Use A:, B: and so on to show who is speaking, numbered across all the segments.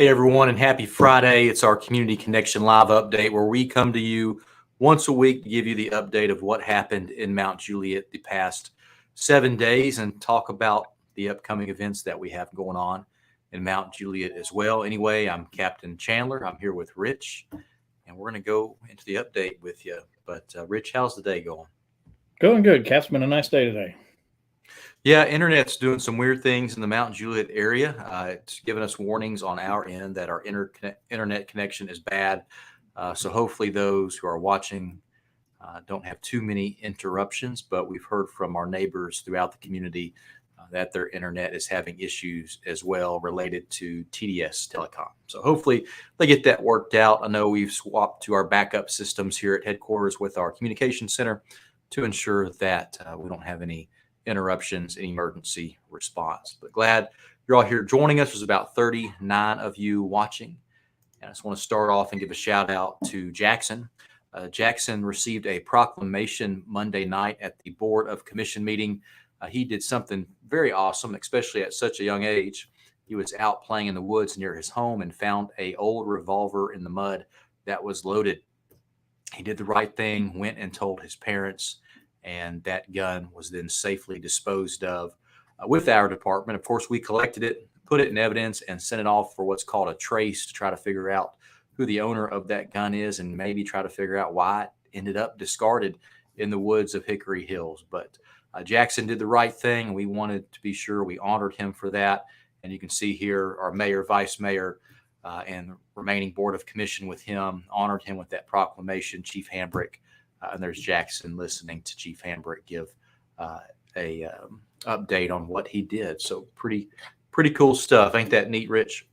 A: Hey everyone, and happy Friday. It's our Community Connection Live update where we come to you once a week to give you the update of what happened in Mount Juliet the past 7 days and talk about the upcoming events that we have going on in Mount Juliet as well. Anyway, I'm Captain Chandler. I'm here with Rich, and we're going to go into the update with you. But Rich, how's the day going?
B: Going good. Cap's been a nice day today.
A: Yeah, internet's doing some weird things in the Mount Juliet area. It's given us warnings on our end that our internet connection is bad. So hopefully those who are watching don't have too many interruptions, but we've heard from our neighbors throughout the community that their internet is having issues as well related to TDS Telecom. So hopefully they get that worked out. I know we've swapped to our backup systems here at headquarters with our communication center to ensure that we don't have any interruptions, any emergency response. But glad you're all here joining us. There's about 39 of you watching. And I just want to start off and give a shout out to Jackson. Jackson received a proclamation Monday night at the Board of Commission meeting. He did something very awesome, especially at such a young age. He was out playing in the woods near his home and found an old revolver in the mud that was loaded. He did the right thing, went and told his parents, and that gun was then safely disposed of with our department. Of course, we collected it, put it in evidence, and sent it off for what's called a trace to try to figure out who the owner of that gun is and maybe try to figure out why it ended up discarded in the woods of Hickory Hills. But Jackson did the right thing. We wanted to be sure we honored him for that. And you can see here our mayor, vice mayor, and remaining board of commission with him honored him with that proclamation, Chief Hambrick. And there's Jackson listening to Chief Hambrick give a update on what he did. So pretty cool stuff. Ain't that neat, Rich?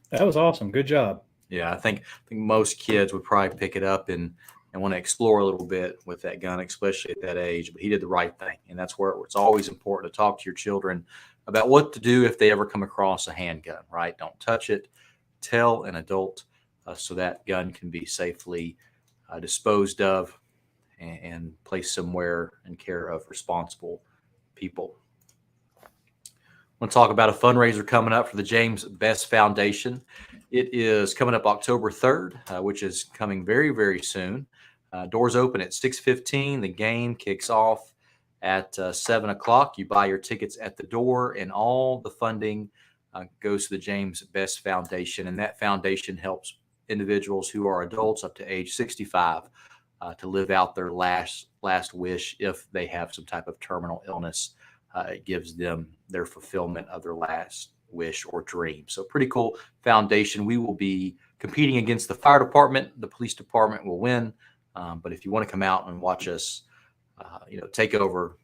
B: That was awesome. Good job.
A: Yeah, I think most kids would probably pick it up and want to explore a little bit with that gun, especially at that age. But he did the right thing. And that's where it's always important to talk to your children about what to do if they ever come across a handgun, right? Don't touch it. Tell an adult so that gun can be safely disposed of and placed somewhere in care of responsible people. I want to talk about a fundraiser coming up for the James Best Foundation. It is coming up October 3rd, which is coming very, very soon. Doors open at 6:15. The game kicks off at 7 o'clock. You buy your tickets at the door, and all the funding goes to the James Best Foundation. And that foundation helps individuals who are adults up to age 65 to live out their last wish if they have some type of terminal illness. It gives them their fulfillment of their last wish or dream. So pretty cool foundation. We will be competing against the fire department. The police department will win. But if you want to come out and watch us, take over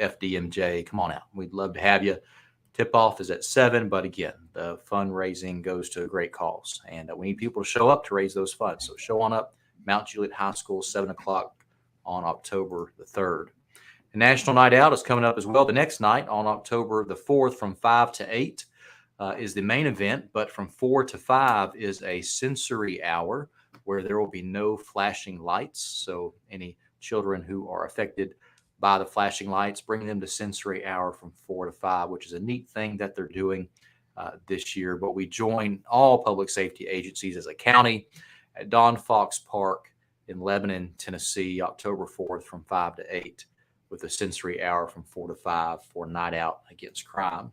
A: FDMJ, come on out. We'd love to have you. Tip-off is at 7, but again, the fundraising goes to a great cause. And we need people to show up to raise those funds. So show on up. Mount Juliet High School, 7 o'clock on October the 3rd. The National Night Out is coming up as well. The next night on October the 4th from 5 to 8 is the main event, but from 4 to 5 is a sensory hour where there will be no flashing lights. So any children who are affected by the flashing lights, bring them to sensory hour from 4 to 5, which is a neat thing that they're doing this year. But we join all public safety agencies as a county at Don Fox Park in Lebanon, Tennessee, October 4th from 5 to 8 with a sensory hour from 4 to 5 for Night Out Against Crime.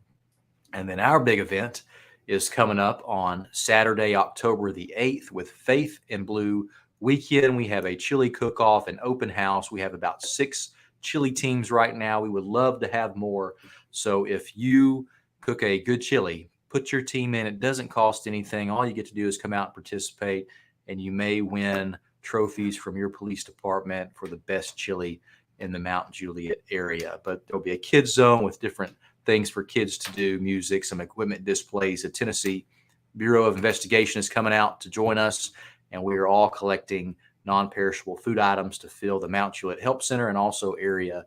A: And then our big event is coming up on Saturday, October the 8th with Faith in Blue weekend. We have a chili cook-off and open house. We have about 6 chili teams right now. We would love to have more. So if you cook a good chili, put your team in. It doesn't cost anything. All you get to do is come out and participate, and you may win trophies from your police department for the best chili in the Mount Juliet area. But there'll be a kids zone with different things for kids to do, music, some equipment displays. The Tennessee Bureau of Investigation is coming out to join us, and we are all collecting non-perishable food items to fill the Mount Juliet Help Center and also area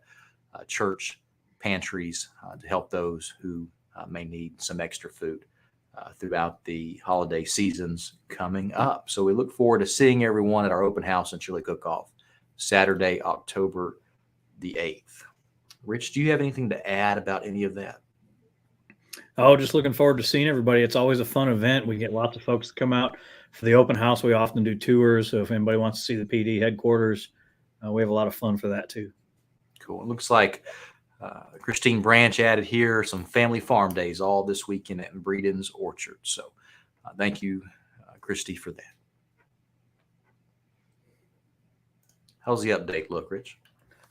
A: church pantries to help those who may need some extra food throughout the holiday seasons coming up. So we look forward to seeing everyone at our open house and chili cook-off Saturday, October the 8th. Rich, do you have anything to add about any of that?
B: Oh, just looking forward to seeing everybody. It's always a fun event. We get lots of folks to come out for the open house. We often do tours. So if anybody wants to see the PD headquarters, we have a lot of fun for that too.
A: Cool. It looks like Christine Branch added here some family farm days all this weekend at Breeden's Orchard. So thank you, Christy, for that. How's the update look, Rich?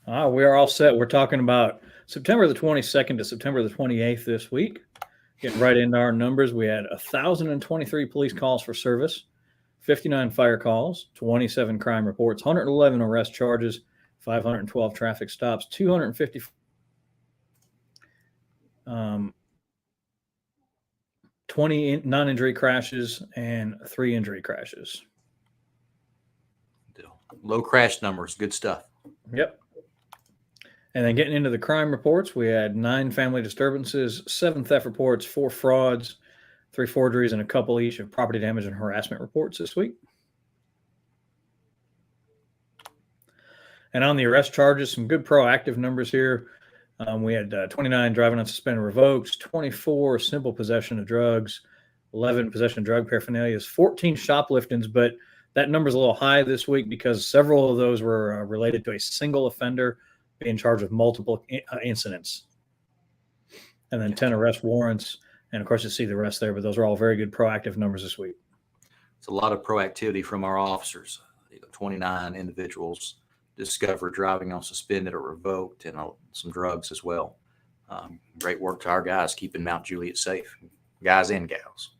B: We are all set. We're talking about September the 22nd to September the 28th this week. Getting right into our numbers, we had 1,023 police calls for service, 59 fire calls, 27 crime reports, 111 arrest charges, 512 traffic stops, 250 20 non-injury crashes, and 3 injury crashes.
A: Low crash numbers, good stuff.
B: Yep. And then getting into the crime reports, we had 9 family disturbances, 7 theft reports, 4 frauds, 3 forgeries, and a couple each of property damage and harassment reports this week. And on the arrest charges, some good proactive numbers here. We had 29 driving on suspended revokes, 24 simple possession of drugs, 11 possession of drug paraphernalia, 14 shopliftings, but that number's a little high this week because several of those were related to a single offender being charged with multiple incidents. And then 10 arrest warrants. And of course, you see the rest there, but those are all very good proactive numbers this week.
A: It's a lot of proactivity from our officers. 29 individuals discovered driving on suspended or revoked, and some drugs as well. Great work to our guys keeping Mount Juliet safe, guys and gals.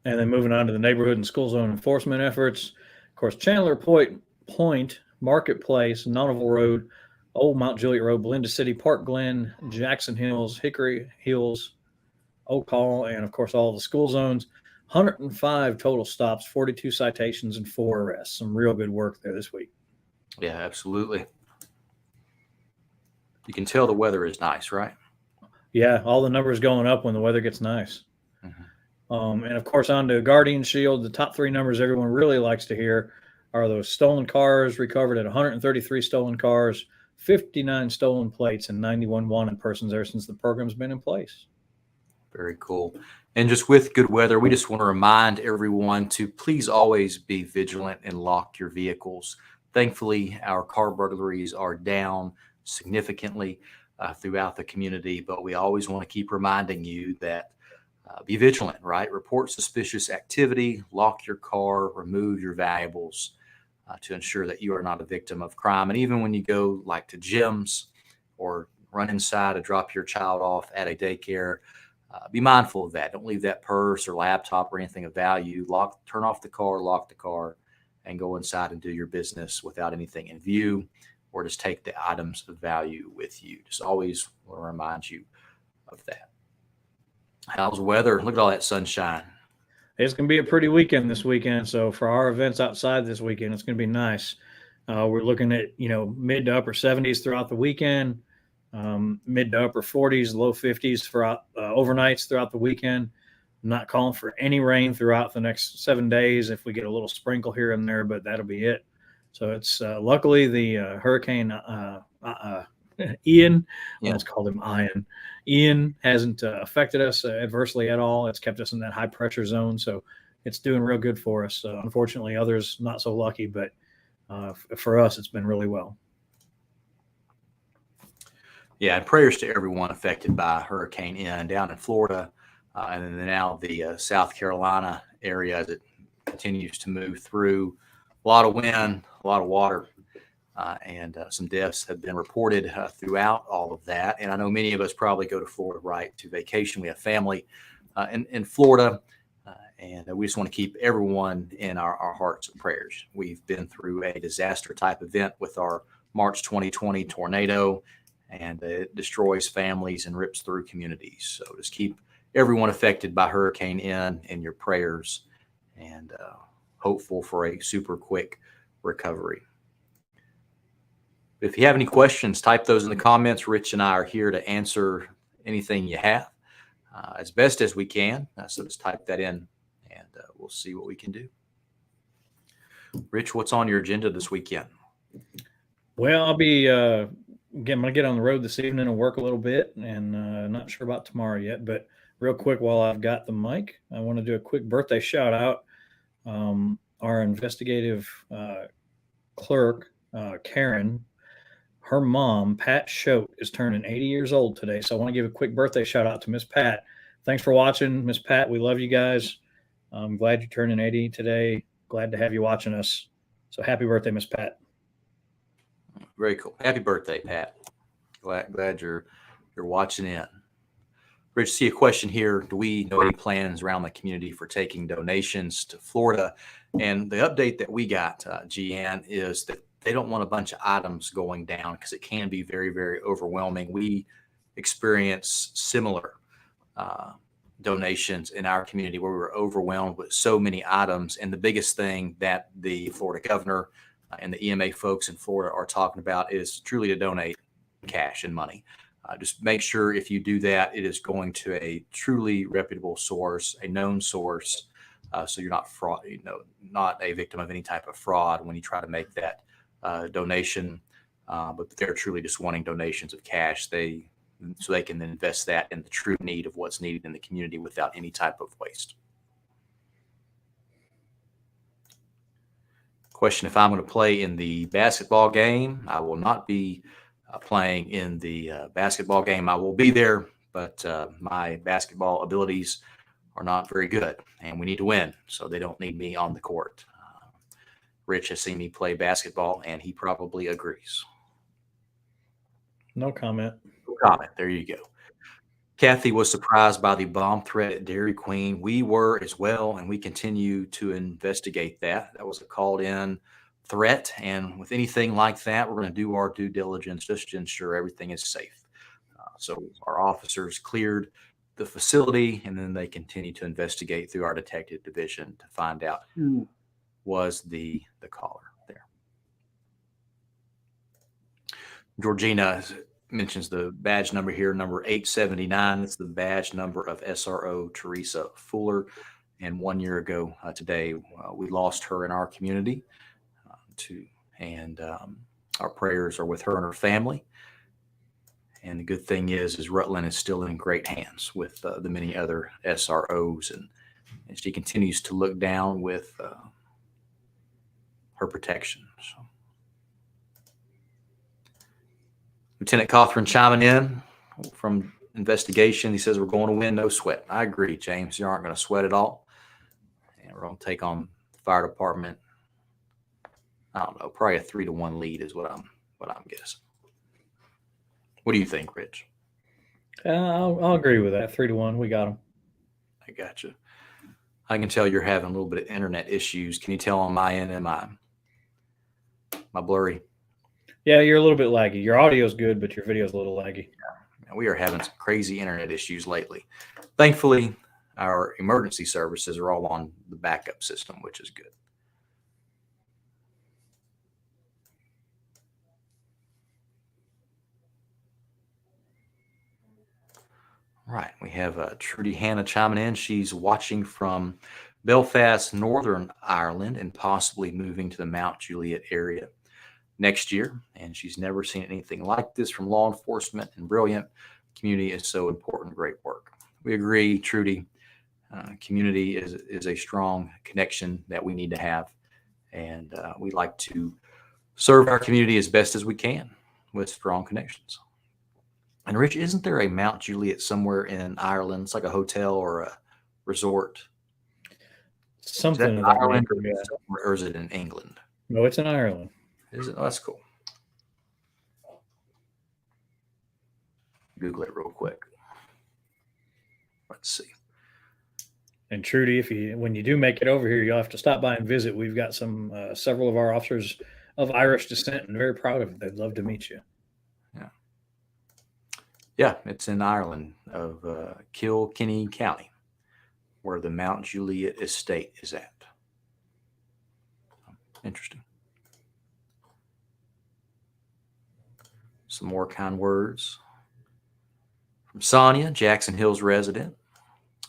B: And then moving on to the neighborhood and school zone enforcement efforts. Of course, Chandler Point, Marketplace, Nonneville Road, Old Mount Juliet Road, Belinda City, Park Glen, Jackson Hills, Hickory Hills, Oak Hall, and of course all the school zones. 105 total stops, 42 citations, and 4 arrests. Some real good work there this week.
A: Yeah, absolutely. You can tell the weather is nice, right?
B: Yeah, all the numbers going up when the weather gets nice. Mm-hmm. And of course, on to Guardian Shield. The top 3 numbers everyone really likes to hear are those stolen cars recovered at 133 stolen cars, 59 stolen plates, and 91 wanted persons there since the program's been in place.
A: Very cool. And just with good weather, we just want to remind everyone to please always be vigilant and lock your vehicles. Thankfully, our car burglaries are down significantly throughout the community, but we always want to keep reminding you that be vigilant, right? Report suspicious activity, lock your car, remove your valuables to ensure that you are not a victim of crime. And even when you go like to gyms or run inside to drop your child off at a daycare, be mindful of that. Don't leave that purse or laptop or anything of value. Turn off the car, lock the car, and go inside and do your business without anything in view, or just take the items of value with you. Just always want to remind you of that. How's the weather? Look at all that sunshine.
B: It's going to be a pretty weekend this weekend. So for our events outside this weekend, it's going to be nice. We're looking at, mid to upper 70s throughout the weekend, mid to upper 40s, low 50s for overnights throughout the weekend. I'm not calling for any rain throughout the next 7 days if we get a little sprinkle here and there, but that'll be it. So it's luckily the Hurricane Ian, let's call him Ian. Ian hasn't affected us adversely at all. It's kept us in that high pressure zone. So it's doing real good for us. Unfortunately, others not so lucky, but for us, it's been really well.
A: Yeah, and prayers to everyone affected by Hurricane Ian down in Florida, and then now the South Carolina area as it continues to move through. A lot of wind, a lot of water, and some deaths have been reported throughout all of that. And I know many of us probably go to Florida, right, to vacation. We have family in Florida, and we just want to keep everyone in our hearts and prayers. We've been through a disaster type event with our March 2020 tornado, and it destroys families and rips through communities. So just keep everyone affected by Hurricane Ian in your prayers, and hopeful for a super quick recovery. If you have any questions, type those in the comments. Rich and I are here to answer anything you have as best as we can. So just type that in, and we'll see what we can do. Rich, what's on your agenda this weekend?
B: Well, I'll be again, I'm going to get on the road this evening and work a little bit, and not sure about tomorrow yet. But real quick, while I've got the mic, I want to do a quick birthday shout out. Our investigative clerk, Karen, her mom, Pat Choate, is turning 80 years old today. So I want to give a quick birthday shout out to Miss Pat. Thanks for watching, Miss Pat. We love you guys. I'm glad you're turning 80 today. Glad to have you watching us. So happy birthday, Miss Pat.
A: Very cool. Happy birthday, Pat. Glad you're watching in. Rich, see a question here. Do we know any plans around the community for taking donations to Florida? And the update that we got, Gianne, is that they don't want a bunch of items going down because it can be very, very overwhelming. We experience similar donations in our community where we were overwhelmed with so many items. And the biggest thing that the Florida governor and the EMA folks in Florida are talking about is truly to donate cash and money. Just make sure if you do that, it is going to a truly reputable source, a known source, so you're not fraud, not a victim of any type of fraud when you try to make that donation. But they're truly just wanting donations of cash. So they can then invest that in the true need of what's needed in the community without any type of waste. Question: if I'm going to play in the basketball game, I will not be playing in the basketball game. I will be there, but my basketball abilities are not very good, and we need to win, so they don't need me on the court. Rich has seen me play basketball, and he probably agrees.
B: No comment.
A: No comment. There you go. Kathy was surprised by the bomb threat at Dairy Queen. We were as well, and we continue to investigate that. That was a called-in threat, and with anything like that, we're going to do our due diligence just to ensure everything is safe. So our officers cleared the facility, and then they continue to investigate through our detective division to find out who was the caller there. Georgina mentions the badge number here, number 879. It's the badge number of SRO Teresa Fuller. And 1 year ago today, we lost her in our community. Our prayers are with her and her family. And the good thing is Rutland is still in great hands with the many other SROs, and she continues to look down with her protection. So. Lieutenant Cothran chiming in from investigation. He says we're going to win, no sweat. I agree, James. You aren't going to sweat at all, and we're going to take on the fire department. I don't know, probably a 3-1 lead is what I'm guessing. What do you think, Rich?
B: I'll agree with that. 3-1. We got them.
A: I got you. I can tell you're having a little bit of internet issues. Can you tell on my end? Am I blurry?
B: Yeah, you're a little bit laggy. Your audio is good, but your video is a little laggy.
A: Yeah, we are having some crazy internet issues lately. Thankfully, our emergency services are all on the backup system, which is good. Right, we have Trudy Hannah chiming in. She's watching from Belfast, Northern Ireland, and possibly moving to the Mount Juliet area next year. And she's never seen anything like this from law enforcement, and brilliant. Community is so important. Great work. We agree, Trudy. Community is a strong connection that we need to have. And we like to serve our community as best as we can with strong connections. And Rich, isn't there a Mount Juliet somewhere in Ireland? It's like a hotel or a resort.
B: Something
A: in Ireland, or is it in England?
B: No, it's in Ireland.
A: Is it? Oh, that's cool. Google it real quick. Let's see.
B: And Trudy, when you do make it over here, you'll have to stop by and visit. We've got several of our officers of Irish descent, and very proud of it. They'd love to meet you.
A: Yeah, it's in Ireland of Kilkenny County, where the Mount Juliet estate is at. Interesting. Some more kind words from Sonia, Jackson Hills resident.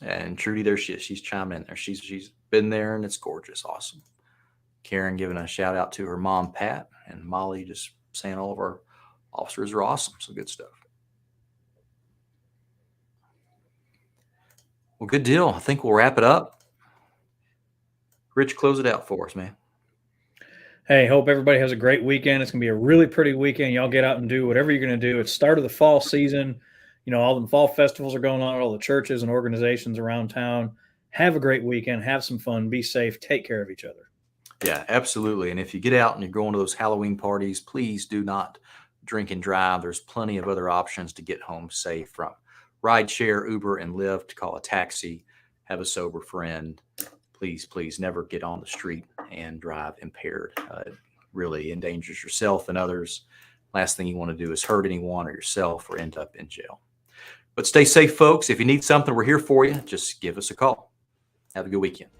A: And Trudy, there she is. She's chiming in there. She's been there, and it's gorgeous. Awesome. Karen giving a shout out to her mom, Pat, and Molly just saying all of our officers are awesome. So good stuff. Well, good deal. I think we'll wrap it up. Rich, close it out for us, man.
B: Hey, hope everybody has a great weekend. It's going to be a really pretty weekend. Y'all get out and do whatever you're going to do. It's start of the fall season. You know, all the fall festivals are going on at all the churches and organizations around town. Have a great weekend. Have some fun. Be safe. Take care of each other.
A: Yeah, absolutely. And if you get out and you're going to those Halloween parties, please do not drink and drive. There's plenty of other options to get home safe, from rideshare, Uber, and Lyft. Call a taxi. Have a sober friend. Please never get on the street and drive impaired. It really endangers yourself and others. Last thing you want to do is hurt anyone or yourself or end up in jail. But stay safe, folks. If you need something, we're here for you. Just give us a call. Have a good weekend.